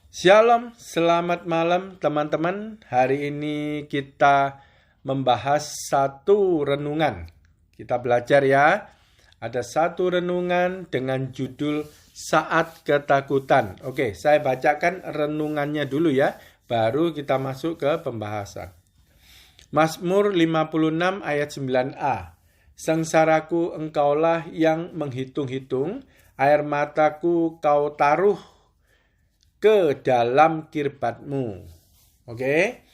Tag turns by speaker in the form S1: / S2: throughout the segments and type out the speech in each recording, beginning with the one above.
S1: Shalom, selamat malam teman-teman. Hari ini kita membahas satu renungan. Kita belajar ya. Ada satu renungan dengan judul Saat Ketakutan. Oke, saya bacakan renungannya dulu ya. Baru kita masuk ke pembahasan. Mazmur 56 ayat 9a. Sengsaraku engkaulah yang menghitung-hitung, air mataku kau taruh ke dalam kirbatmu. Oke.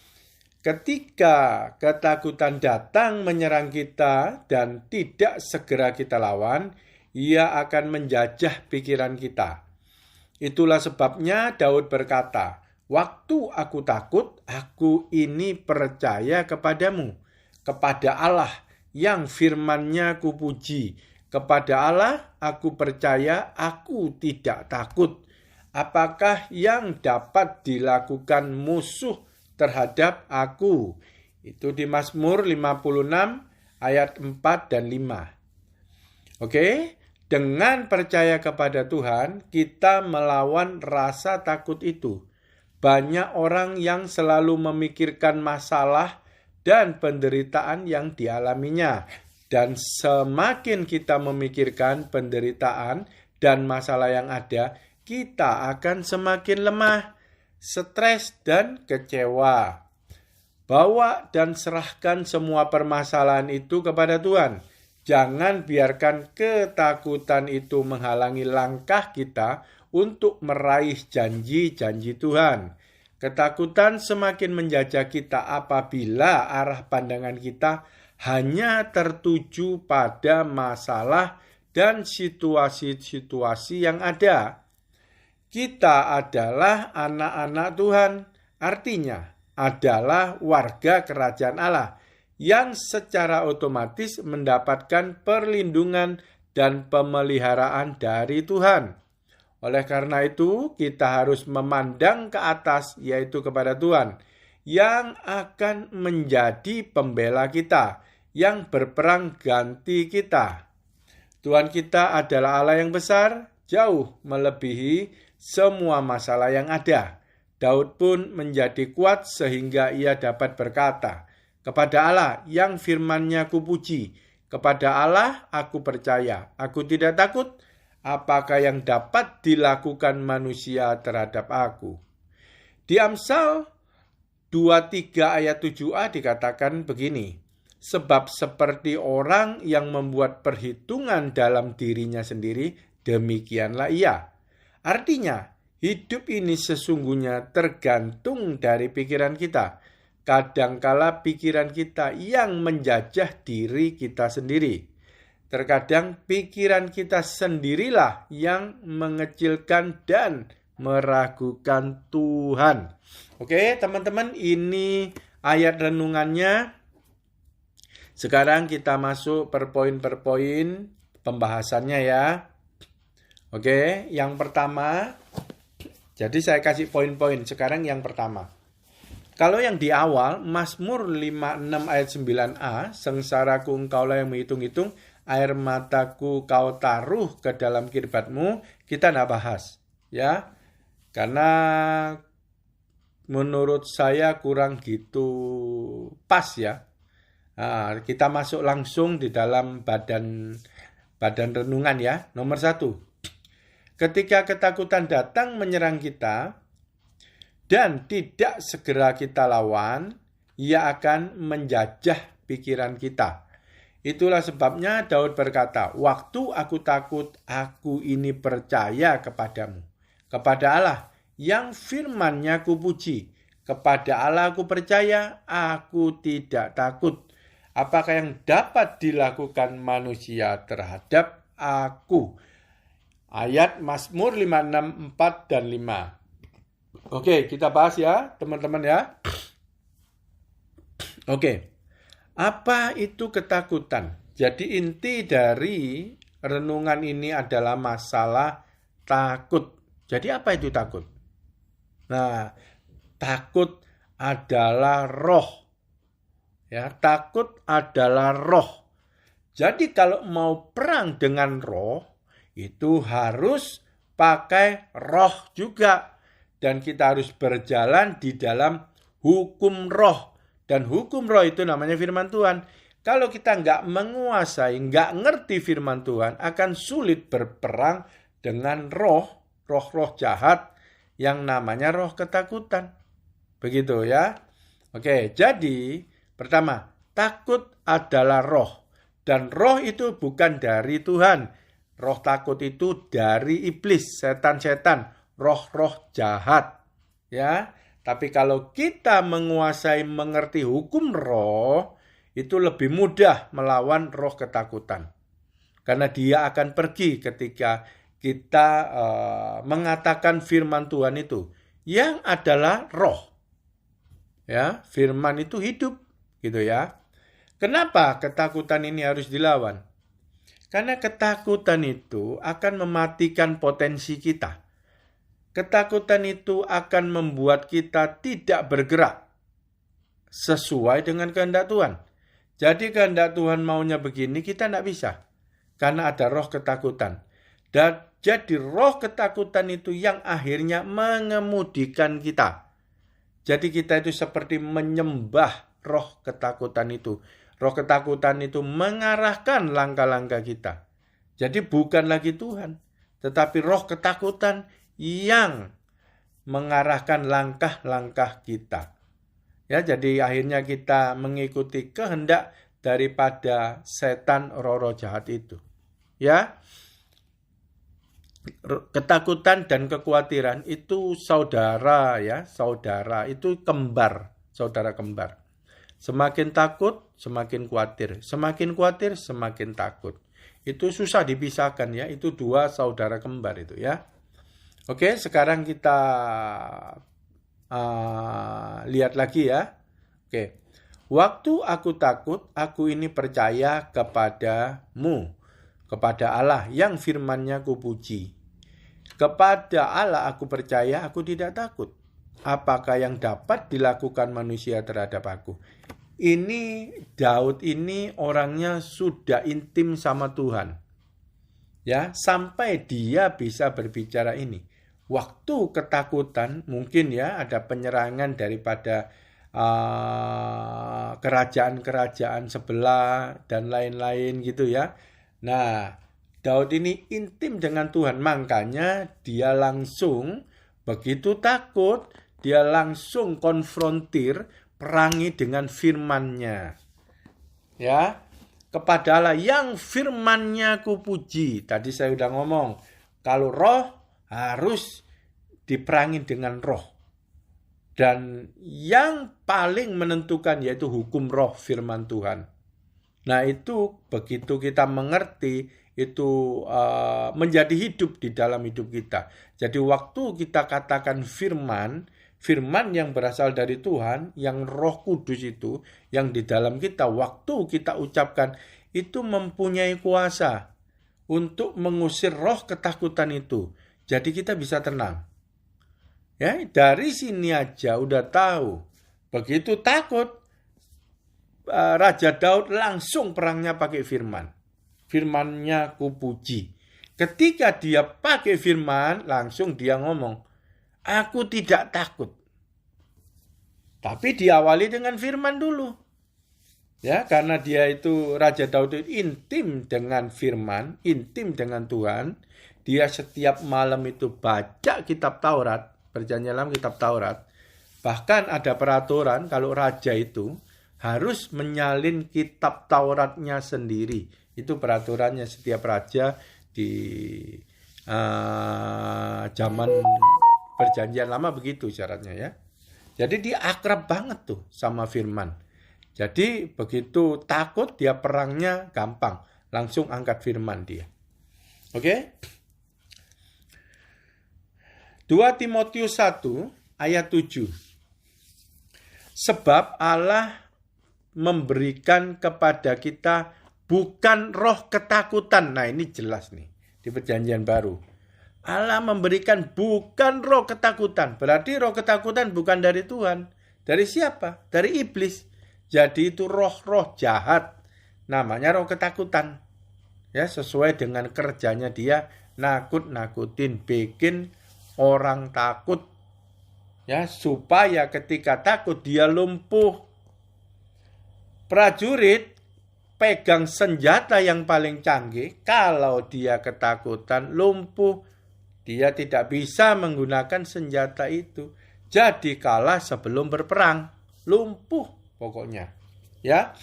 S1: Ketika ketakutan datang menyerang kita dan tidak segera kita lawan, ia akan menjajah pikiran kita. Itulah sebabnya Daud berkata, "Waktu aku takut, aku ini percaya kepadamu, kepada Allah yang firman-Nya kupuji. Kepada Allah aku percaya, aku tidak takut. Apakah yang dapat dilakukan musuh terhadap aku?" Itu di Mazmur 56 ayat 4 dan 5. Oke, dengan percaya kepada Tuhan, kita melawan rasa takut itu. Banyak orang yang selalu memikirkan masalah dan penderitaan yang dialaminya. Dan semakin kita memikirkan penderitaan dan masalah yang ada, kita akan semakin lemah, stres, dan kecewa. Bawa dan serahkan semua permasalahan itu kepada Tuhan. Jangan biarkan ketakutan itu menghalangi langkah kita untuk meraih janji-janji Tuhan. Ketakutan semakin menjajah kita apabila arah pandangan kita hanya tertuju pada masalah dan situasi-situasi yang ada. Kita adalah anak-anak Tuhan, artinya adalah warga kerajaan Allah yang secara otomatis mendapatkan perlindungan dan pemeliharaan dari Tuhan. Oleh karena itu, kita harus memandang ke atas, yaitu kepada Tuhan, yang akan menjadi pembela kita, yang berperang ganti kita. Tuhan kita adalah Allah yang besar, jauh melebihi semua masalah yang ada. Daud pun menjadi kuat sehingga ia dapat berkata, "Kepada Allah yang firman-Nya kupuji, kepada Allah aku percaya, aku tidak takut. Apakah yang dapat dilakukan manusia terhadap aku?" Di Amsal 23 ayat 7a dikatakan begini, "Sebab seperti orang yang membuat perhitungan dalam dirinya sendiri, demikianlah ia." Artinya, hidup ini sesungguhnya tergantung dari pikiran kita. Kadangkala pikiran kita yang menjajah diri kita sendiri. Terkadang pikiran kita sendirilah yang mengecilkan dan meragukan Tuhan. Oke, teman-teman, ini ayat renungannya. Sekarang kita masuk per poin pembahasannya ya. Oke, yang pertama, jadi saya kasih poin-poin. Sekarang yang pertama. Kalau yang di awal, Mazmur 56 ayat 9a, "Sengsaraku engkaulah yang menghitung-hitung, air mataku kau taruh ke dalam kirbatmu," kita tidak bahas. Ya, karena menurut saya kurang gitu pas ya. Nah, kita masuk langsung di dalam badan renungan ya. Nomor 1. Ketika ketakutan datang menyerang kita dan tidak segera kita lawan, ia akan menjajah pikiran kita. Itulah sebabnya Daud berkata, "Waktu aku takut, aku ini percaya kepadamu. Kepada Allah yang firman-Nya kupuji. Kepada Allah aku percaya, aku tidak takut. Apakah yang dapat dilakukan manusia terhadap aku?" Ayat Mazmur 56, 4 dan 5. Oke, kita bahas ya, teman-teman ya. Oke, apa itu ketakutan? Jadi inti dari renungan ini adalah masalah takut. Jadi apa itu takut? Nah, takut adalah roh. Ya, takut adalah roh. Jadi kalau mau perang dengan roh, itu harus pakai roh juga. dan kita harus berjalan di dalam hukum roh. Dan hukum roh itu namanya firman Tuhan. Kalau kita nggak menguasai, nggak ngerti firman Tuhan, akan sulit berperang dengan roh-roh jahat yang namanya roh ketakutan. Begitu ya. Oke, jadi pertama, takut adalah roh. Dan roh itu bukan dari Tuhan. Roh takut itu dari iblis, setan-setan, roh-roh jahat. Ya, tapi kalau kita menguasai mengerti hukum roh, itu lebih mudah melawan roh ketakutan. Karena dia akan pergi ketika kita mengatakan firman Tuhan itu, yang adalah roh. Ya, firman itu hidup, gitu ya. Kenapa ketakutan ini harus dilawan? Karena ketakutan itu akan mematikan potensi kita. Ketakutan itu akan membuat kita tidak bergerak sesuai dengan kehendak Tuhan. Jadi kehendak Tuhan maunya begini, kita tidak bisa. Karena ada roh ketakutan. Dan jadi roh ketakutan itu yang akhirnya mengemudikan kita. Jadi kita itu seperti menyembah roh ketakutan itu. Roh ketakutan itu mengarahkan langkah-langkah kita. Jadi bukan lagi Tuhan. Tetapi roh ketakutan yang mengarahkan langkah-langkah kita. Ya, jadi akhirnya kita mengikuti kehendak daripada setan roh-roh jahat itu. Ya. Ketakutan dan kekhawatiran itu saudara ya, saudara itu kembar, saudara kembar. Semakin takut, semakin khawatir. Semakin khawatir, semakin takut. Itu susah dipisahkan ya, itu dua saudara kembar itu ya. Oke, sekarang kita lihat lagi ya. Oke. Waktu aku takut, aku ini percaya kepadamu, kepada Allah yang firman-Nya kupuji. Kepada Allah aku percaya, aku tidak takut. Apakah yang dapat dilakukan manusia terhadap aku? Ini Daud ini orangnya sudah intim sama Tuhan. Ya, sampai dia bisa berbicara ini. Waktu ketakutan mungkin ya ada penyerangan daripada kerajaan-kerajaan sebelah dan lain-lain gitu ya. Nah, Daud ini intim dengan Tuhan, makanya dia langsung begitu takut, dia langsung konfrontir, perangi dengan firman-Nya. Ya, kepada Allah yang firman-Nya kupuji. Tadi saya udah ngomong, kalau roh harus diperangi dengan roh. Dan yang paling menentukan yaitu hukum roh firman Tuhan. Nah itu begitu kita mengerti itu menjadi hidup di dalam hidup kita. Jadi waktu kita katakan firman yang berasal dari Tuhan, yang Roh Kudus itu, yang di dalam kita, waktu kita ucapkan itu mempunyai kuasa untuk mengusir roh ketakutan itu. Jadi kita bisa tenang. Ya, dari sini aja udah tahu. Begitu takut, Raja Daud langsung perangnya pakai firman. Firman-Nya kupuji. Ketika dia pakai firman, langsung dia ngomong, aku tidak takut. Tapi diawali dengan firman dulu. Ya, karena dia itu Raja Daud itu intim dengan firman, intim dengan Tuhan. Dia setiap malam itu baca kitab Taurat, perjanjian lama kitab Taurat. Bahkan ada peraturan kalau raja itu harus menyalin kitab Tauratnya sendiri. Itu peraturannya setiap raja di zaman perjanjian lama begitu syaratnya ya. Jadi dia akrab banget tuh sama firman. Jadi begitu takut dia perangnya gampang. Langsung angkat firman dia. Oke? 2 Timotius 1 ayat 7. Sebab Allah memberikan kepada kita bukan roh ketakutan. Nah ini jelas nih di perjanjian baru. Allah memberikan bukan roh ketakutan. Berarti roh ketakutan bukan dari Tuhan. Dari siapa? Dari iblis. Jadi itu roh-roh jahat. Namanya roh ketakutan. Ya, sesuai dengan kerjanya dia nakut-nakutin, bikin orang takut. Ya, supaya ketika takut dia lumpuh. Prajurit pegang senjata yang paling canggih, kalau dia ketakutan lumpuh, dia tidak bisa menggunakan senjata itu. Jadi kalah sebelum berperang, lumpuh pokoknya. Ya.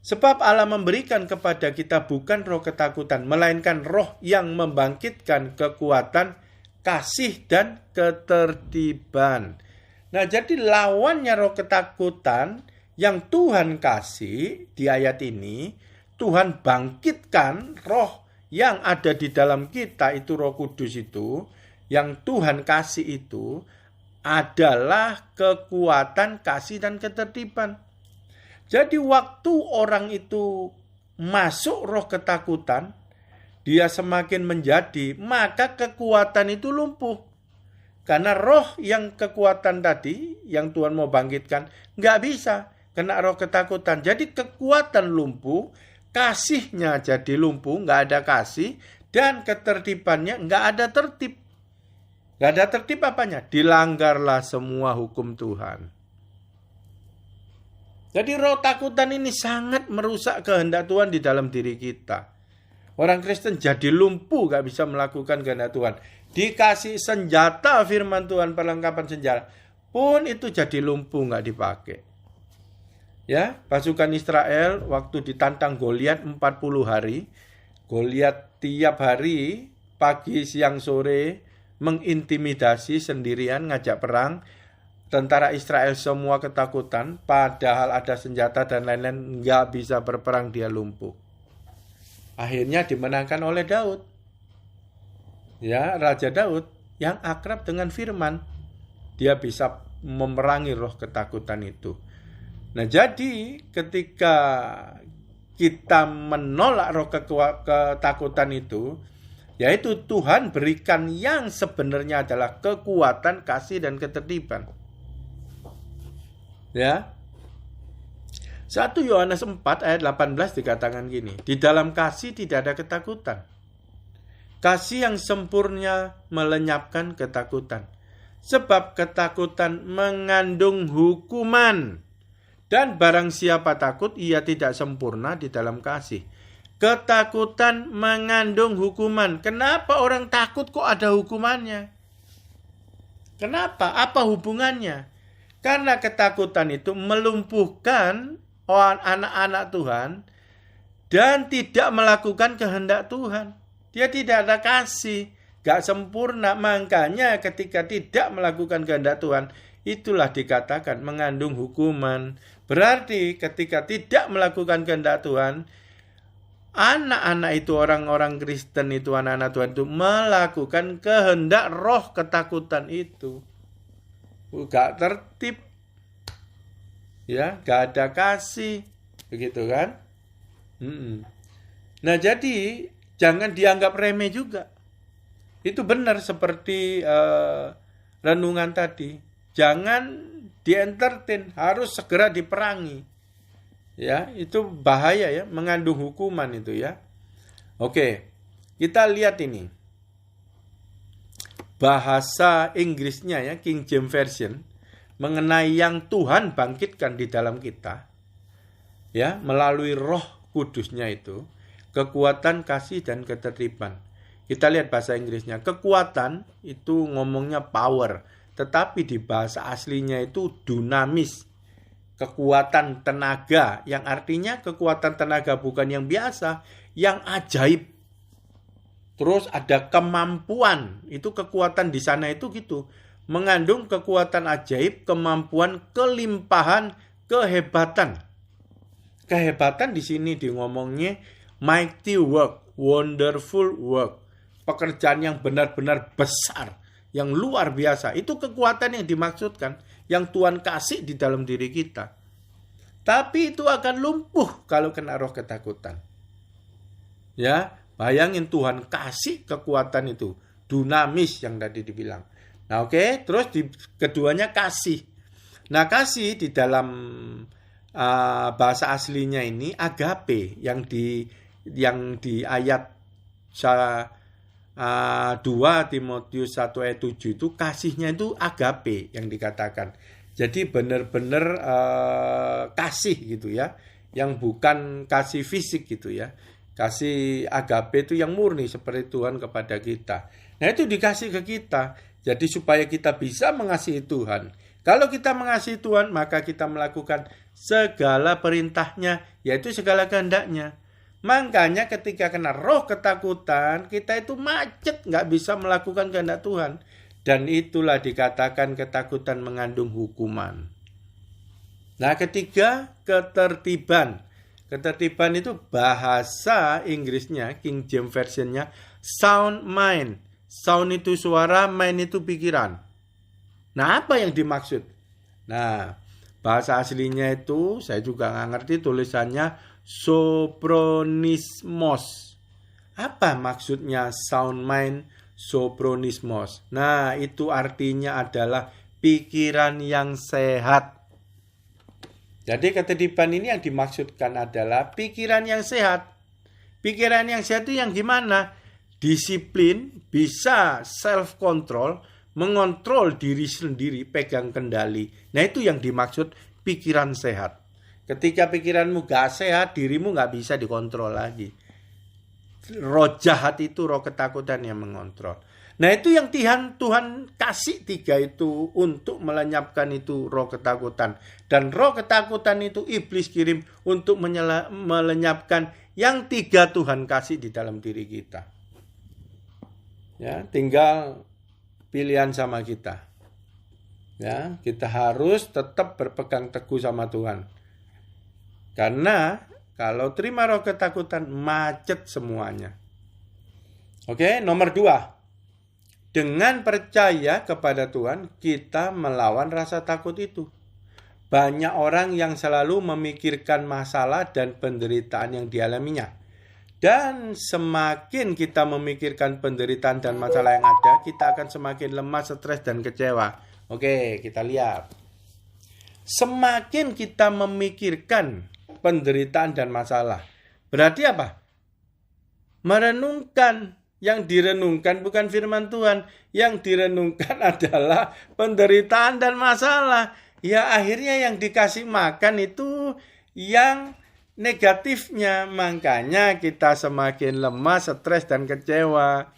S1: Sebab Allah memberikan kepada kita bukan roh ketakutan, melainkan roh yang membangkitkan kekuatan, kasih dan ketertiban. Nah, jadi lawannya roh ketakutan yang Tuhan kasih di ayat ini, Tuhan bangkitkan roh yang ada di dalam kita, itu Roh Kudus itu, yang Tuhan kasih itu adalah kekuatan, kasih dan ketertiban. Jadi waktu orang itu masuk roh ketakutan, dia semakin menjadi, maka kekuatan itu lumpuh. Karena roh yang kekuatan tadi, yang Tuhan mau bangkitkan, nggak bisa. Kena roh ketakutan. Jadi kekuatan lumpuh, kasihnya jadi lumpuh, nggak ada kasih, dan ketertibannya nggak ada tertib. Nggak ada tertib apanya? Dilanggarlah semua hukum Tuhan. Jadi roh takutan ini sangat merusak kehendak Tuhan di dalam diri kita. Orang Kristen jadi lumpuh, nggak bisa melakukan kehendak Tuhan. Dikasih senjata firman Tuhan, perlengkapan senjata, pun itu jadi lumpuh, nggak dipakai. Ya, pasukan Israel waktu ditantang Goliat 40 hari. Goliat tiap hari, pagi, siang, sore, mengintimidasi sendirian, ngajak perang. Tentara Israel semua ketakutan, padahal ada senjata dan lain-lain, nggak bisa berperang, dia lumpuh. Akhirnya dimenangkan oleh Daud. Ya, Raja Daud yang akrab dengan firman. Dia bisa memerangi roh ketakutan itu. Nah, jadi ketika kita menolak roh ketakutan itu, yaitu Tuhan berikan yang sebenarnya adalah kekuatan, kasih dan ketertiban. Ya. 1 Yohanes 4 ayat 18 dikatakan gini, di dalam kasih tidak ada ketakutan. Kasih yang sempurna melenyapkan ketakutan. Sebab ketakutan mengandung hukuman. Dan barang siapa takut, ia tidak sempurna di dalam kasih. Ketakutan mengandung hukuman. Kenapa orang takut kok ada hukumannya? Kenapa? Apa hubungannya? Karena ketakutan itu melumpuhkan anak-anak Tuhan dan tidak melakukan kehendak Tuhan. Dia tidak ada kasih, gak sempurna. Makanya ketika tidak melakukan kehendak Tuhan, itulah dikatakan mengandung hukuman. Berarti ketika tidak melakukan kehendak Tuhan, anak-anak itu, orang-orang Kristen itu, anak-anak Tuhan itu melakukan kehendak roh ketakutan itu. Gak tertib, ya, gak ada kasih, begitu kan? Nah, jadi jangan dianggap remeh juga. Itu benar seperti renungan tadi. Jangan di-entertain, harus segera diperangi. Ya, itu bahaya ya, mengandung hukuman itu ya. Oke, kita lihat ini. Bahasa Inggrisnya ya, King James Version, mengenai yang Tuhan bangkitkan di dalam kita. Ya, melalui Roh Kudusnya itu, kekuatan, kasih dan ketertiban. Kita lihat bahasa Inggrisnya. Kekuatan itu ngomongnya power, tetapi di bahasa aslinya itu dunamis. Kekuatan tenaga, yang artinya kekuatan tenaga bukan yang biasa, yang ajaib. Terus ada kemampuan, itu kekuatan di sana itu gitu. Mengandung kekuatan ajaib, kemampuan, kelimpahan, kehebatan. Kehebatan di sini di ngomongnya mighty work, wonderful work. Pekerjaan yang benar-benar besar, yang luar biasa. Itu kekuatan yang dimaksudkan, yang Tuhan kasih di dalam diri kita. Tapi itu akan lumpuh kalau kena roh ketakutan. Ya, bayangin Tuhan kasih kekuatan itu, dunamis yang tadi dibilang. Nah, oke, terus keduanya kasih. Nah, kasih di dalam bahasa aslinya ini agape, yang di ayat 2 Timotius 1 ayat 7 itu kasihnya itu agape yang dikatakan. Jadi benar-benar kasih gitu ya, yang bukan kasih fisik gitu ya. Kasih agape itu yang murni seperti Tuhan kepada kita. Nah itu dikasih ke kita. Jadi supaya kita bisa mengasihi Tuhan. Kalau kita mengasihi Tuhan maka kita melakukan segala perintahnya, yaitu segala kehendaknya. Makanya ketika kena roh ketakutan, kita itu macet, gak bisa melakukan kehendak Tuhan. Dan itulah dikatakan ketakutan mengandung hukuman. Nah ketiga, ketertiban. Ketertiban itu bahasa Inggrisnya, King James Version-nya, sound mind. Sound itu suara, mind itu pikiran. Nah apa yang dimaksud? Nah bahasa aslinya itu saya juga gak ngerti, tulisannya sophronismos. Apa maksudnya sound mind, sophronismos? Nah, itu artinya adalah pikiran yang sehat. Jadi ketertiban ini yang dimaksudkan adalah pikiran yang sehat. Pikiran yang sehat itu yang gimana? Disiplin, bisa self control, mengontrol diri sendiri, pegang kendali. Nah, itu yang dimaksud pikiran sehat. Ketika pikiranmu gak sehat, dirimu gak bisa dikontrol lagi. Roh jahat itu roh ketakutan yang mengontrol. Nah itu yang Tuhan kasih 3 itu untuk melenyapkan itu roh ketakutan. Dan roh ketakutan itu iblis kirim untuk melenyapkan yang 3 Tuhan kasih di dalam diri kita. Ya, tinggal pilihan sama kita. Ya, kita harus tetap berpegang teguh sama Tuhan. Karena kalau terima roh ketakutan, macet semuanya. Oke, nomor 2. Dengan percaya kepada Tuhan, kita melawan rasa takut itu. Banyak orang yang selalu memikirkan masalah dan penderitaan yang dialaminya. Dan semakin kita memikirkan penderitaan dan masalah yang ada, kita akan semakin lemah, stres, dan kecewa. Oke, kita lihat. Semakin kita memikirkan penderitaan dan masalah, berarti apa? Merenungkan. Yang direnungkan bukan firman Tuhan, yang direnungkan adalah penderitaan dan masalah. Ya akhirnya yang dikasih makan itu yang negatifnya. Makanya kita semakin lemah, stres, dan kecewa.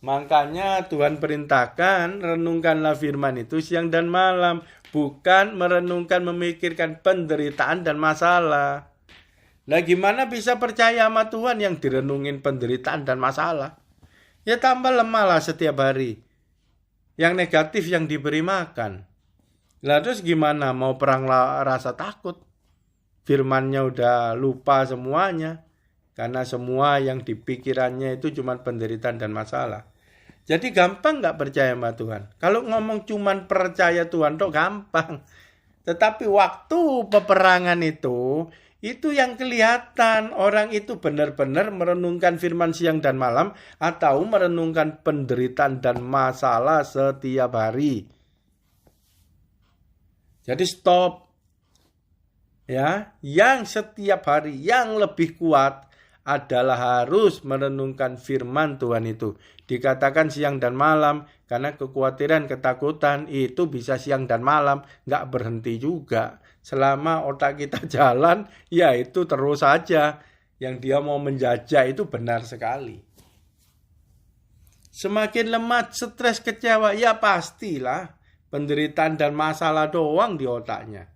S1: Makanya Tuhan perintahkan renungkanlah firman itu siang dan malam. Bukan merenungkan, memikirkan penderitaan dan masalah. Nah gimana bisa percaya sama Tuhan yang direnungin penderitaan dan masalah? Ya tambah lemah lah setiap hari. Yang negatif yang diberi makan. Lah terus gimana mau perang rasa takut? Firmannya udah lupa semuanya. Karena semua yang dipikirannya itu cuma penderitaan dan masalah. Jadi gampang gak percaya sama Tuhan? Kalau ngomong cuman percaya Tuhan tuh gampang. Tetapi waktu peperangan itu yang kelihatan orang itu benar-benar merenungkan firman siang dan malam atau merenungkan penderitaan dan masalah setiap hari. Jadi stop. Ya, yang setiap hari yang lebih kuat adalah harus merenungkan firman Tuhan itu. Dikatakan siang dan malam karena kekhawatiran, ketakutan itu bisa siang dan malam, gak berhenti juga. Selama otak kita jalan, ya itu terus saja. Yang dia mau menjajah itu benar sekali. Semakin lemah, stres, kecewa, ya pastilah penderitaan dan masalah doang di otaknya.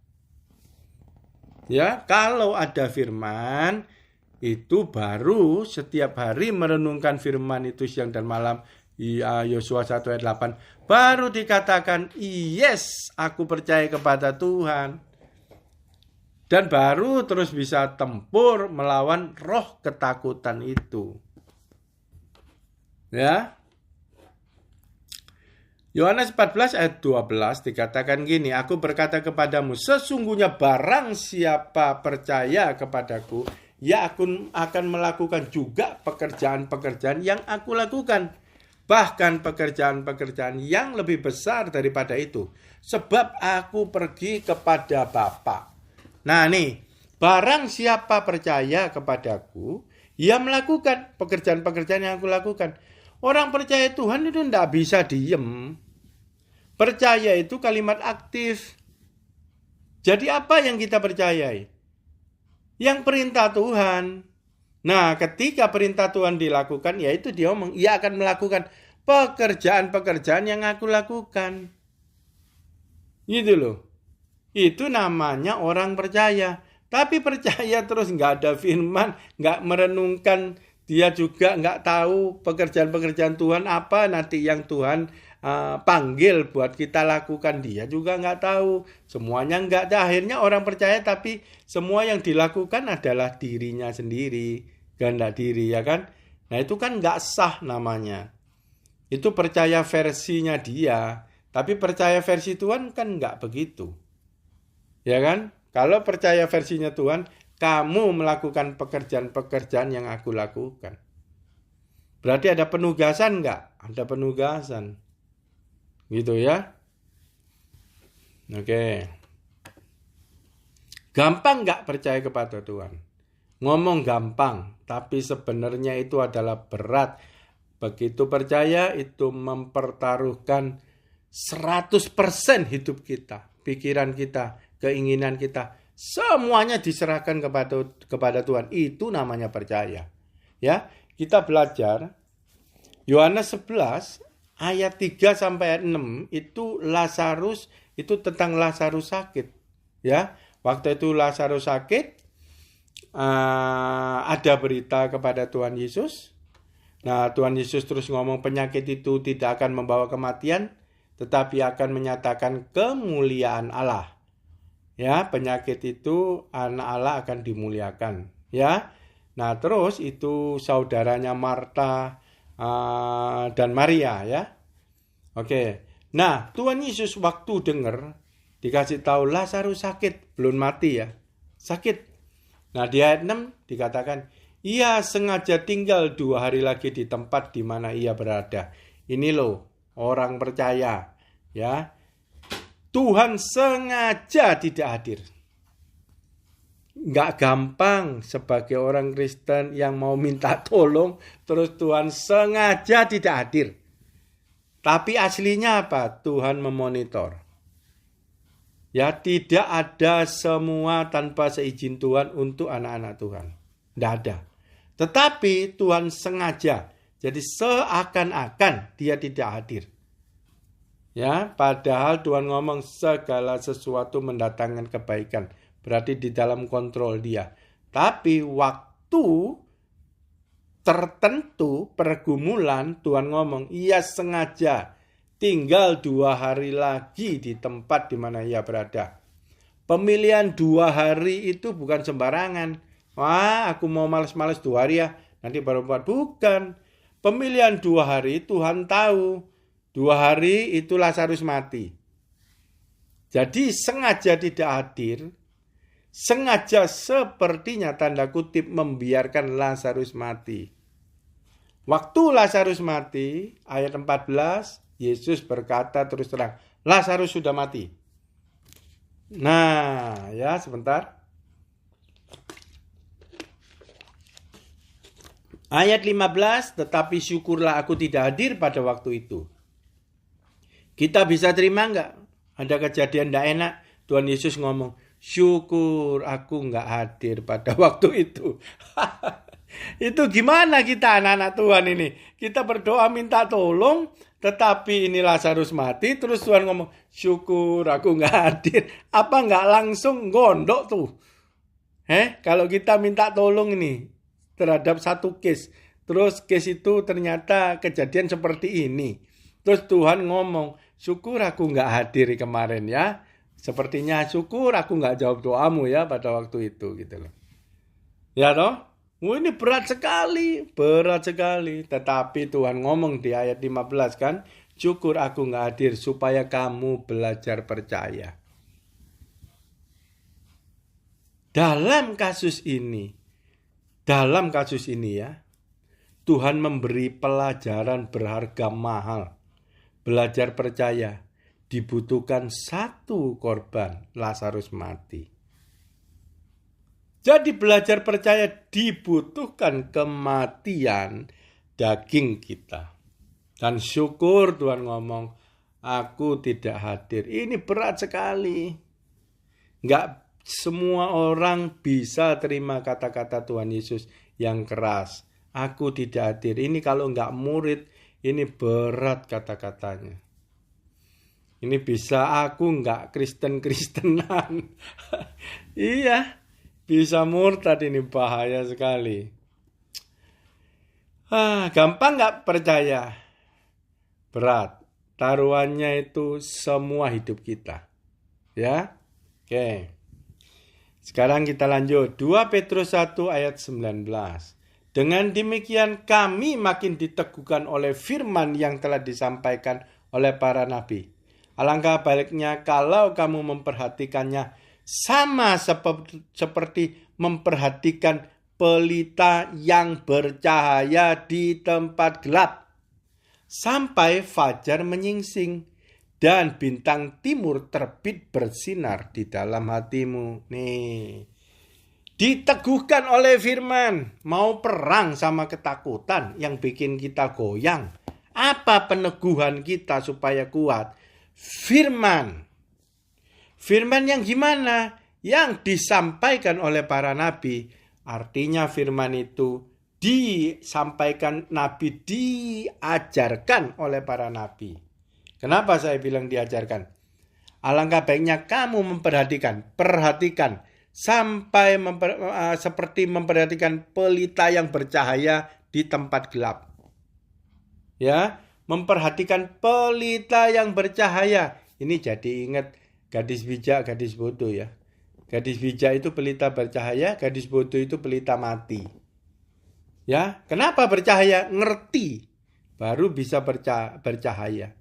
S1: Ya, kalau ada firman, itu baru setiap hari merenungkan firman itu siang dan malam. Yosua 1 ayat 8. Baru dikatakan, yes, aku percaya kepada Tuhan. Dan baru terus bisa tempur melawan roh ketakutan itu. Ya. Yohanes 14 ayat 12 dikatakan gini, aku berkata kepadamu, sesungguhnya barang siapa percaya kepadaku, ya aku akan melakukan juga pekerjaan-pekerjaan yang aku lakukan. Bahkan pekerjaan-pekerjaan yang lebih besar daripada itu. Sebab aku pergi kepada Bapa. Nah nih, barang siapa percaya kepadaku, ia melakukan pekerjaan-pekerjaan yang aku lakukan. Orang percaya Tuhan itu tidak bisa diem. Percaya itu kalimat aktif. Jadi apa yang kita percayai? Yang perintah Tuhan. Nah, ketika perintah Tuhan dilakukan, yaitu dia ngomong, ia akan melakukan pekerjaan-pekerjaan yang aku lakukan. Gitu loh. Itu namanya orang percaya. Tapi percaya terus nggak ada firman, nggak merenungkan, dia juga nggak tahu pekerjaan-pekerjaan Tuhan apa nanti yang Tuhan panggil buat kita lakukan, dia juga nggak tahu. Semuanya nggak ada. Akhirnya orang percaya tapi semua yang dilakukan adalah dirinya sendiri, kehendak diri, ya kan? Nah itu kan nggak sah namanya. Itu percaya versinya dia, tapi percaya versi Tuhan kan nggak begitu, ya kan? Kalau percaya versinya Tuhan, kamu melakukan pekerjaan-pekerjaan yang aku lakukan. Berarti ada penugasan nggak? Ada penugasan. Gitu ya. Oke. Gampang nggak percaya kepada Tuhan? Ngomong gampang, tapi sebenarnya itu adalah berat. Begitu percaya itu mempertaruhkan 100% hidup kita, pikiran kita, keinginan kita, semuanya diserahkan kepada Tuhan. Itu namanya percaya. Ya, kita belajar Yohanes 11 ayat 3 sampai ayat 6 itu Lazarus, itu tentang Lazarus sakit. Ya, waktu itu Lazarus sakit, ada berita kepada Tuhan Yesus. Nah, Tuhan Yesus terus ngomong penyakit itu tidak akan membawa kematian, tetapi akan menyatakan kemuliaan Allah. Ya, penyakit itu anak Allah akan dimuliakan. Ya, nah terus itu saudaranya Marta dan Maria, ya. Oke. Nah, Tuhan Yesus waktu dengar dikasih tahu Lazarus sakit, belum mati ya. Sakit. Nah, di ayat 6 dikatakan, ia sengaja tinggal 2 hari lagi di tempat di mana ia berada. Ini loh, orang percaya, ya. Tuhan sengaja tidak hadir. Nggak gampang sebagai orang Kristen yang mau minta tolong, terus Tuhan sengaja tidak hadir. Tapi aslinya apa? Tuhan memonitor. Ya, tidak ada semua tanpa seizin Tuhan untuk anak-anak Tuhan. Tidak ada. Tetapi Tuhan sengaja. Jadi seakan-akan dia tidak hadir. Ya, padahal Tuhan ngomong segala sesuatu mendatangkan kebaikan. Berarti di dalam kontrol dia. Tapi waktu tertentu pergumulan, Tuhan ngomong, ia sengaja tinggal 2 hari lagi di tempat di mana ia berada. Pemilihan 2 hari itu bukan sembarangan. Wah, aku mau males-males 2 hari ya, nanti baru buat. Bukan. Pemilihan 2 hari Tuhan tahu. 2 hari itu Lazarus mati. Jadi sengaja tidak hadir, sengaja sepertinya tanda kutip membiarkan Lazarus mati. Waktu Lazarus mati, ayat 14, Yesus berkata terus terang, Lazarus sudah mati. Nah, ya sebentar. Ayat 15, tetapi syukurlah aku tidak hadir pada waktu itu. Kita bisa terima enggak? Ada kejadian enggak enak, Tuhan Yesus ngomong, syukur aku enggak hadir pada waktu itu. Itu gimana kita anak-anak Tuhan ini? Kita berdoa minta tolong, tetapi ini Lazarus mati, terus Tuhan ngomong, syukur aku enggak hadir. Apa enggak langsung gondok tuh? Kalau kita minta tolong ini terhadap satu case, terus case itu ternyata kejadian seperti ini. Terus Tuhan ngomong, syukur aku nggak hadir kemarin ya. Sepertinya syukur aku nggak jawab doamu ya pada waktu itu gitu loh. Ya toh? Ini berat sekali. Tetapi Tuhan ngomong di ayat 15 kan, syukur aku nggak hadir supaya kamu belajar percaya. Dalam kasus ini ya, Tuhan memberi pelajaran berharga mahal. Belajar percaya, dibutuhkan satu korban, Lazarus mati. Jadi belajar percaya dibutuhkan kematian daging kita. Dan syukur Tuhan ngomong, aku tidak hadir. Ini berat sekali. Enggak semua orang bisa terima kata-kata Tuhan Yesus yang keras. Aku tidak hadir. Ini kalau enggak murid, ini berat kata-katanya. Ini bisa aku enggak Kristen-Kristenan. Iya, bisa murtad, ini bahaya sekali. Gampang enggak percaya? Berat. Taruhannya itu semua hidup kita. Ya. Oke. Sekarang kita lanjut. 2 Petrus 1 ayat 19. Dengan demikian kami makin diteguhkan oleh firman yang telah disampaikan oleh para nabi. Alangkah baiknya kalau kamu memperhatikannya sama seperti memperhatikan pelita yang bercahaya di tempat gelap. Sampai fajar menyingsing dan bintang timur terbit bersinar di dalam hatimu. Nih, diteguhkan oleh firman. Mau perang sama ketakutan yang bikin kita goyang. Apa peneguhan kita supaya kuat? Firman. Firman yang gimana? Yang disampaikan oleh para nabi. Artinya firman itu disampaikan nabi, diajarkan oleh para nabi. Kenapa saya bilang diajarkan? Alangkah baiknya kamu perhatikan sampai seperti memperhatikan pelita yang bercahaya di tempat gelap. Ya, memperhatikan pelita yang bercahaya. Ini jadi ingat gadis bijak, gadis bodoh ya. Gadis bijak itu pelita bercahaya, gadis bodoh itu pelita mati. Ya, kenapa bercahaya? Ngerti, baru bisa bercahaya.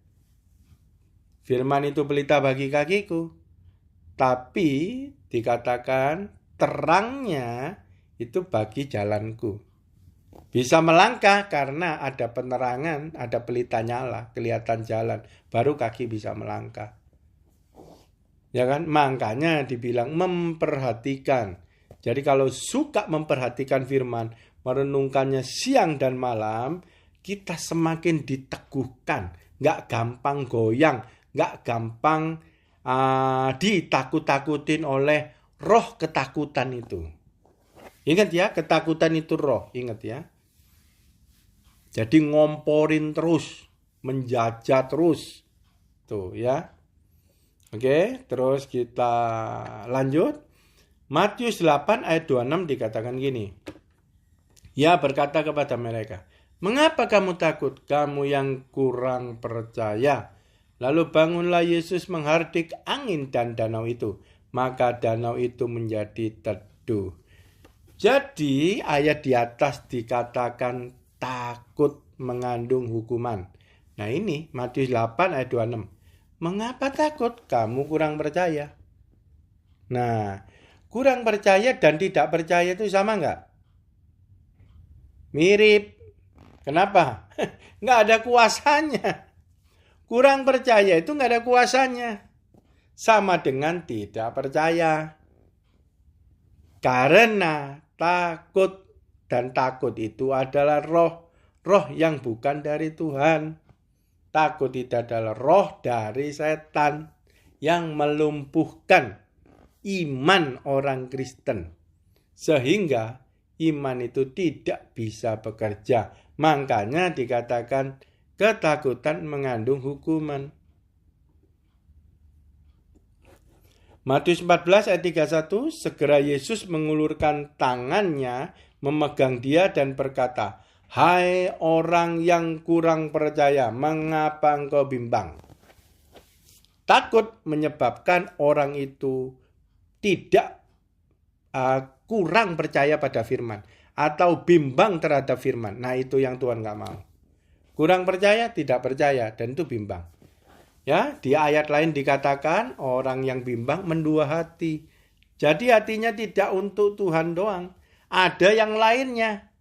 S1: Firman itu pelita bagi kakiku, tapi dikatakan terangnya itu bagi jalanku. Bisa melangkah karena ada penerangan, ada pelita nyala, kelihatan jalan, baru kaki bisa melangkah. Ya kan? Makanya dibilang memperhatikan. Jadi kalau suka memperhatikan firman, merenungkannya siang dan malam, kita semakin diteguhkan. Gak gampang goyang, gak gampang ditakut-takutin oleh roh ketakutan itu. Ingat ya, ketakutan itu roh, ingat ya. Jadi ngomporin terus, menjajah terus. Tuh ya. Oke, terus kita lanjut. Matius 8 ayat 26 dikatakan gini. Ia berkata kepada mereka, mengapa kamu takut, kamu yang kurang percaya? Lalu bangunlah Yesus menghardik angin dan danau itu. Maka danau itu menjadi teduh. Jadi ayat di atas dikatakan takut mengandung hukuman. Nah ini Matius 8 ayat 26. Mengapa takut? Kamu kurang percaya. Nah, kurang percaya dan tidak percaya itu sama enggak? Mirip. Kenapa? Nggak ada kuasanya. Kurang percaya itu nggak ada kuasanya. Sama dengan tidak percaya. Karena takut, dan takut itu adalah roh yang bukan dari Tuhan. Takut itu adalah roh dari setan yang melumpuhkan iman orang Kristen. Sehingga iman itu tidak bisa bekerja. Makanya dikatakan ketakutan mengandung hukuman. Matius 14 ayat 31, segera Yesus mengulurkan tangannya, memegang dia dan berkata, hai orang yang kurang percaya, mengapa engkau bimbang? Takut menyebabkan orang itu tidak kurang percaya pada firman atau bimbang terhadap firman. Nah itu yang Tuhan gak mau. Kurang percaya, tidak percaya, dan itu bimbang. Ya, di ayat lain dikatakan orang yang bimbang mendua hati. Jadi hatinya tidak untuk Tuhan doang, ada yang lainnya.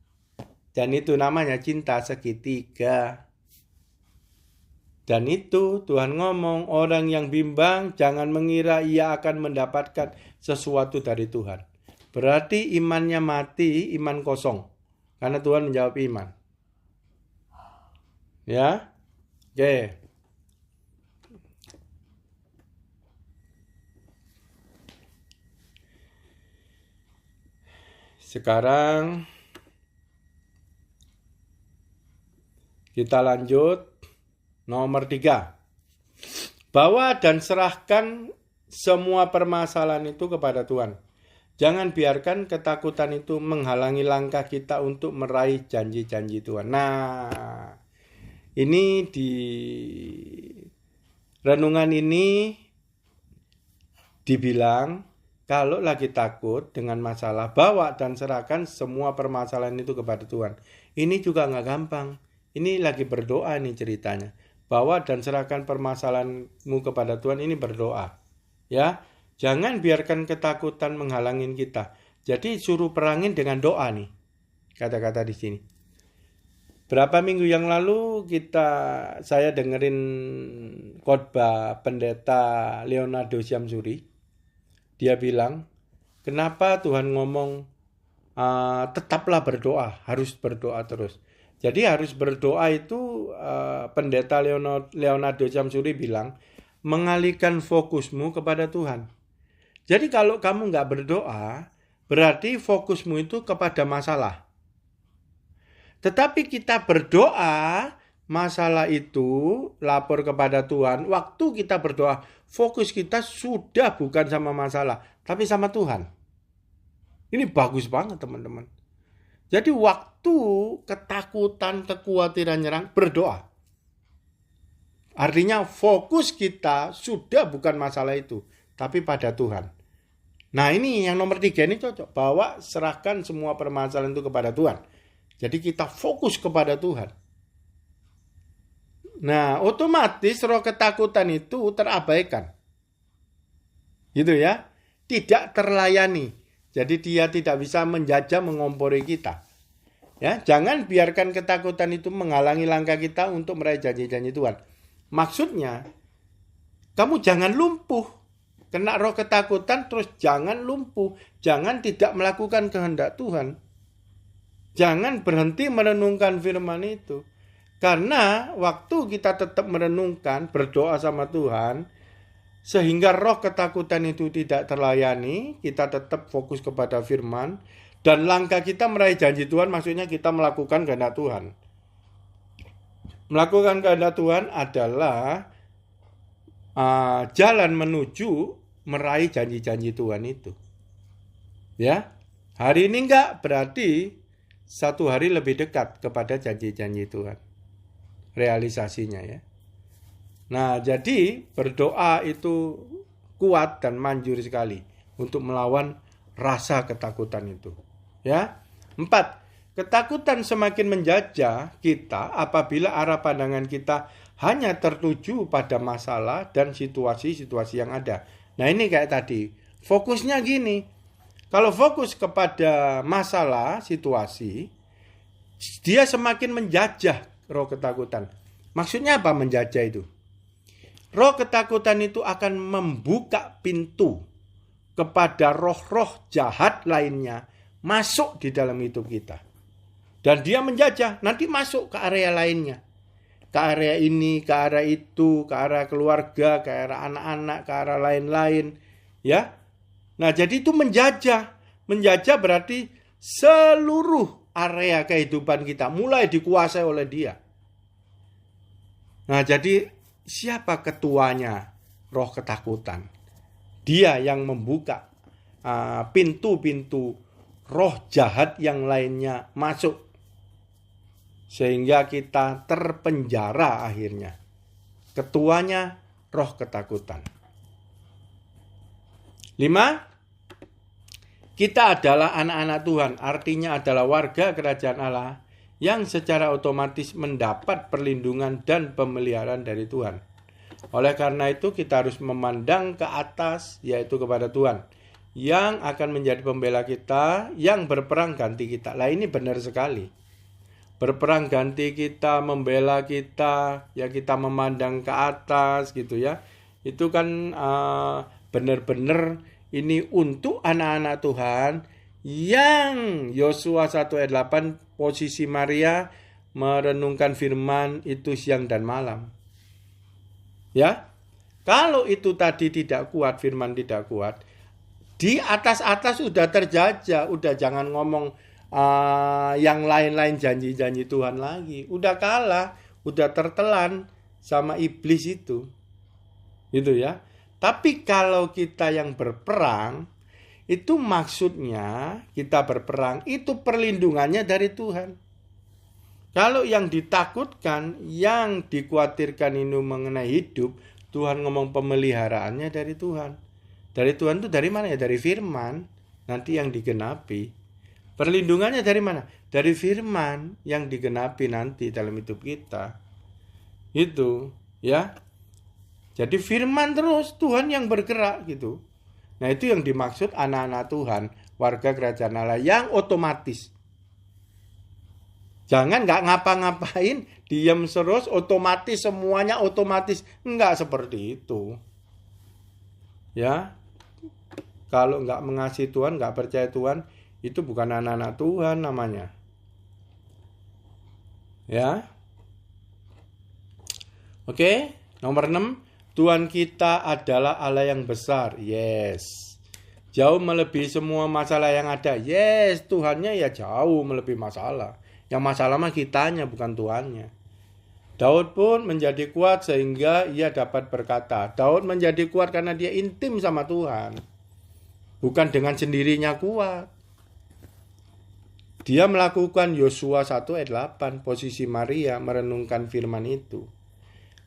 S1: Dan itu namanya cinta segitiga. Dan itu Tuhan ngomong, orang yang bimbang jangan mengira ia akan mendapatkan sesuatu dari Tuhan. Berarti imannya mati, iman kosong. Karena Tuhan menjawab iman. Ya. Oke. Sekarang kita lanjut nomor 3. Bawa dan serahkan semua permasalahan itu kepada Tuhan. Jangan biarkan ketakutan itu menghalangi langkah kita untuk meraih janji-janji Tuhan. Nah, ini di renungan ini dibilang, kalau lagi takut dengan masalah, bawa dan serahkan semua permasalahan itu kepada Tuhan. Ini juga nggak gampang. Ini lagi berdoa nih ceritanya. Bawa dan serahkan permasalahanmu kepada Tuhan, ini berdoa. Ya, jangan biarkan ketakutan menghalangin kita. Jadi suruh perangin dengan doa nih. Kata-kata di sini. Berapa minggu yang lalu saya dengerin khotbah pendeta Leonardo Syamsuri. Dia bilang, kenapa Tuhan ngomong tetaplah berdoa, harus berdoa terus. Jadi harus berdoa itu pendeta Leonardo Syamsuri bilang, mengalihkan fokusmu kepada Tuhan. Jadi kalau kamu nggak berdoa, berarti fokusmu itu kepada masalah. Tetapi kita berdoa, masalah itu lapor kepada Tuhan. Waktu kita berdoa, fokus kita sudah bukan sama masalah, tapi sama Tuhan. Ini bagus banget teman-teman. Jadi waktu ketakutan, kekhawatiran nyerang, berdoa. Artinya fokus kita sudah bukan masalah itu, tapi pada Tuhan. Nah ini yang nomor 3 ini cocok. Bawa serahkan semua permasalahan itu kepada Tuhan. Jadi kita fokus kepada Tuhan. Nah otomatis roh ketakutan itu terabaikan. Gitu ya. Tidak terlayani. Jadi dia tidak bisa menjajah mengompori kita. Ya, jangan biarkan ketakutan itu menghalangi langkah kita untuk meraih janji-janji Tuhan. Maksudnya, kamu jangan lumpuh. Kena roh ketakutan terus jangan lumpuh. Jangan tidak melakukan kehendak Tuhan. Jangan berhenti merenungkan firman itu. Karena waktu kita tetap merenungkan, berdoa sama Tuhan, sehingga roh ketakutan itu tidak terlayani, kita tetap fokus kepada firman, dan langkah kita meraih janji Tuhan, maksudnya kita melakukan kehendak Tuhan. Melakukan kehendak Tuhan adalah jalan menuju meraih janji-janji Tuhan itu. Ya, hari ini enggak, berarti satu hari lebih dekat kepada janji-janji Tuhan. Realisasinya ya. Nah, jadi berdoa itu kuat dan manjur sekali untuk melawan rasa ketakutan itu. Ya. 4. Ketakutan semakin menjajah kita apabila arah pandangan kita hanya tertuju pada masalah dan situasi-situasi yang ada. Nah, ini kayak tadi. Fokusnya gini. Kalau fokus kepada masalah, situasi, dia semakin menjajah roh ketakutan. Maksudnya apa menjajah itu? Roh ketakutan itu akan membuka pintu kepada roh-roh jahat lainnya masuk di dalam hidup kita. Dan dia menjajah, nanti masuk ke area lainnya. Ke area ini, ke arah itu, ke arah keluarga, ke arah anak-anak, ke arah lain-lain. Ya. Nah, jadi itu menjajah. Menjajah berarti seluruh area kehidupan kita mulai dikuasai oleh dia. Nah, jadi siapa ketuanya roh ketakutan? Dia yang membuka pintu-pintu roh jahat yang lainnya masuk. Sehingga kita terpenjara akhirnya. Ketuanya roh ketakutan. 5. Kita adalah anak-anak Tuhan. Artinya adalah warga kerajaan Allah yang secara otomatis mendapat perlindungan dan pemeliharaan dari Tuhan. Oleh karena itu kita harus memandang ke atas, yaitu kepada Tuhan, yang akan menjadi pembela kita, yang berperang ganti kita. Lah ini benar sekali. Berperang ganti kita, membela kita, ya kita memandang ke atas gitu ya. Itu kan benar-benar ini untuk anak-anak Tuhan yang Yosua 1 ayat 8 posisi Maria merenungkan firman itu siang dan malam. Ya, kalau itu tadi tidak kuat, firman tidak kuat, di atas-atas udah terjajah, udah jangan ngomong yang lain-lain janji-janji Tuhan lagi. Udah kalah, udah tertelan sama iblis itu. Gitu ya. Tapi kalau kita yang berperang, itu maksudnya kita berperang, itu perlindungannya dari Tuhan. Kalau yang ditakutkan, yang dikhawatirkan ini mengenai hidup, Tuhan ngomong pemeliharaannya dari Tuhan. Dari Tuhan itu dari mana ya? Dari firman, nanti yang digenapi. Perlindungannya dari mana? Dari firman yang digenapi nanti dalam hidup kita. Itu, ya. Jadi firman terus, Tuhan yang bergerak gitu. Nah itu yang dimaksud anak-anak Tuhan, warga kerajaan Allah yang otomatis. Jangan nggak ngapa-ngapain, diam terus, otomatis semuanya otomatis. Enggak seperti itu. Ya, kalau nggak mengasihi Tuhan, nggak percaya Tuhan, itu bukan anak-anak Tuhan namanya. Ya. Oke, nomor 6. Tuhan kita adalah Allah yang besar. Yes. Jauh melebihi semua masalah yang ada. Yes, Tuhannya ya jauh melebihi masalah. Yang masalah mah kitanya, bukan Tuhannya. Daud pun menjadi kuat sehingga ia dapat berkata. Daud menjadi kuat karena dia intim sama Tuhan. Bukan dengan sendirinya kuat. Dia melakukan Yosua 1 ayat 8, posisi Maria merenungkan firman itu.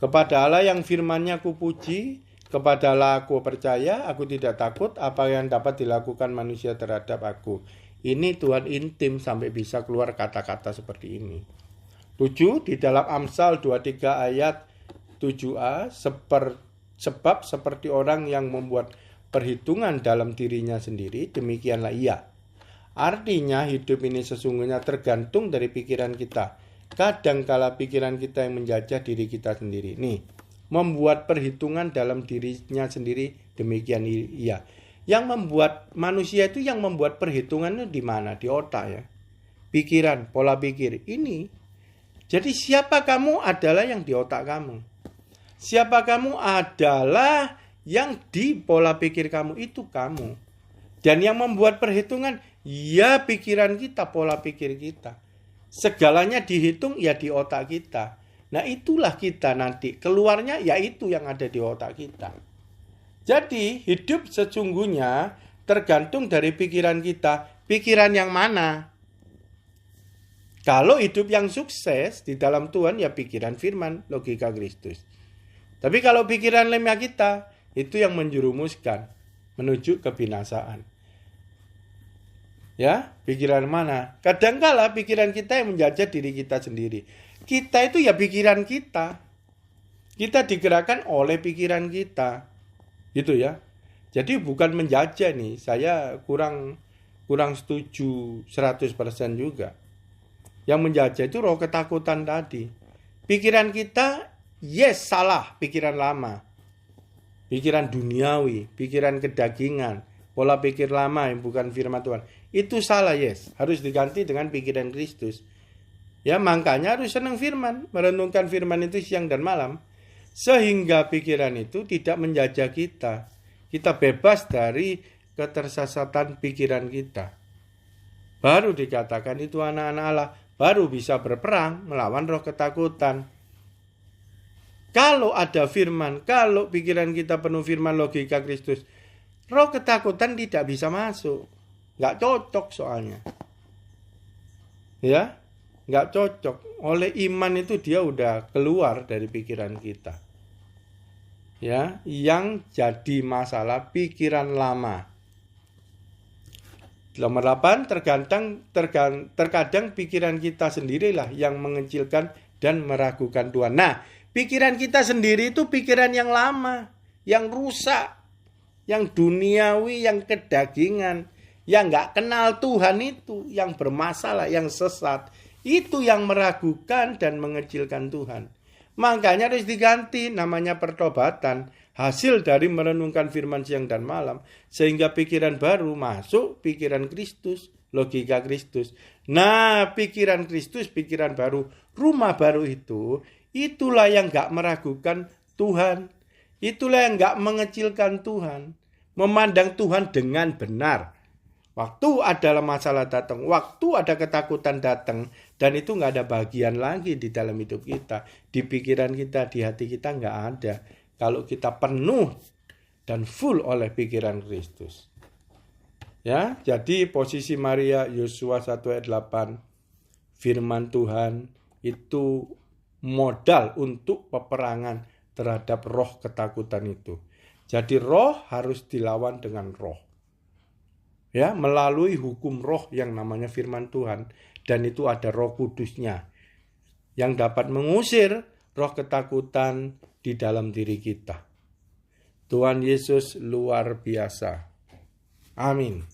S1: Kepada Allah yang firman-Nya kupuji, kepada Allah aku percaya, aku tidak takut apa yang dapat dilakukan manusia terhadap aku. Ini Tuhan intim sampai bisa keluar kata-kata seperti ini. 7, di dalam Amsal 23 ayat 7a, sebab seperti orang yang membuat perhitungan dalam dirinya sendiri, demikianlah ia. Artinya hidup ini sesungguhnya tergantung dari pikiran kita. Kadangkala pikiran kita yang menjajah diri kita sendiri. Nih, membuat perhitungan dalam dirinya sendiri, demikian ia. Yang membuat manusia itu, yang membuat perhitungan itu di mana? Di otak ya. Pikiran, pola pikir. Ini. Jadi siapa kamu adalah yang di otak kamu. Siapa kamu adalah yang di pola pikir kamu, itu kamu. Dan yang membuat perhitungan, ya pikiran kita, pola pikir kita. Segalanya dihitung ya di otak kita. Nah itulah kita nanti. Keluarnya ya itu yang ada di otak kita. Jadi hidup sesungguhnya tergantung dari pikiran kita. Pikiran yang mana? Kalau hidup yang sukses di dalam Tuhan ya pikiran firman, logika Kristus. Tapi kalau pikiran lemah kita, itu yang menjerumuskan menuju kebinasaan. Ya, pikiran mana? Kadangkala pikiran kita yang menjajah diri kita sendiri. Kita itu ya pikiran kita. Kita digerakkan oleh pikiran kita. Gitu ya. Jadi bukan menjajah nih. Saya kurang setuju 100% juga. Yang menjajah itu roh ketakutan tadi. Pikiran kita, yes, salah. Pikiran lama. Pikiran duniawi. Pikiran kedagingan. Pola pikir lama yang bukan firman Tuhan. Itu salah, yes. Harus diganti dengan pikiran Kristus. Ya, makanya harus senang firman. Merenungkan firman itu siang dan malam. Sehingga pikiran itu tidak menjajah kita. Kita bebas dari ketersesatan pikiran kita. Baru dikatakan itu anak-anak Allah. Baru bisa berperang melawan roh ketakutan. Kalau ada firman, kalau pikiran kita penuh firman logika Kristus, roh ketakutan tidak bisa masuk. Nggak cocok soalnya. Ya, nggak cocok. Oleh iman itu dia udah keluar dari pikiran kita. Ya, yang jadi masalah pikiran lama. Nomor 8, terkadang pikiran kita sendirilah yang mengecilkan dan meragukan Tuhan. Nah, pikiran kita sendiri itu pikiran yang lama, yang rusak, yang duniawi, yang kedagingan, yang gak kenal Tuhan itu, yang bermasalah, yang sesat. Itu yang meragukan dan mengecilkan Tuhan. Makanya harus diganti, namanya pertobatan. Hasil dari merenungkan firman siang dan malam. Sehingga pikiran baru masuk pikiran Kristus, logika Kristus. Nah, pikiran Kristus, pikiran baru, rumah baru itu, itulah yang gak meragukan Tuhan. Itulah yang gak mengecilkan Tuhan. Memandang Tuhan dengan benar. Waktu ada masalah datang, waktu ada ketakutan datang, dan itu gak ada bagian lagi di dalam hidup kita. Di pikiran kita, di hati kita gak ada. Kalau kita penuh dan full oleh pikiran Kristus. Ya, jadi posisi Maria, Yosua 1 ayat 8, firman Tuhan itu modal untuk peperangan terhadap roh ketakutan itu. Jadi roh harus dilawan dengan roh. Ya, melalui hukum roh yang namanya firman Tuhan, dan itu ada Roh Kudusnya yang dapat mengusir roh ketakutan di dalam diri kita. Tuhan Yesus luar biasa. Amin.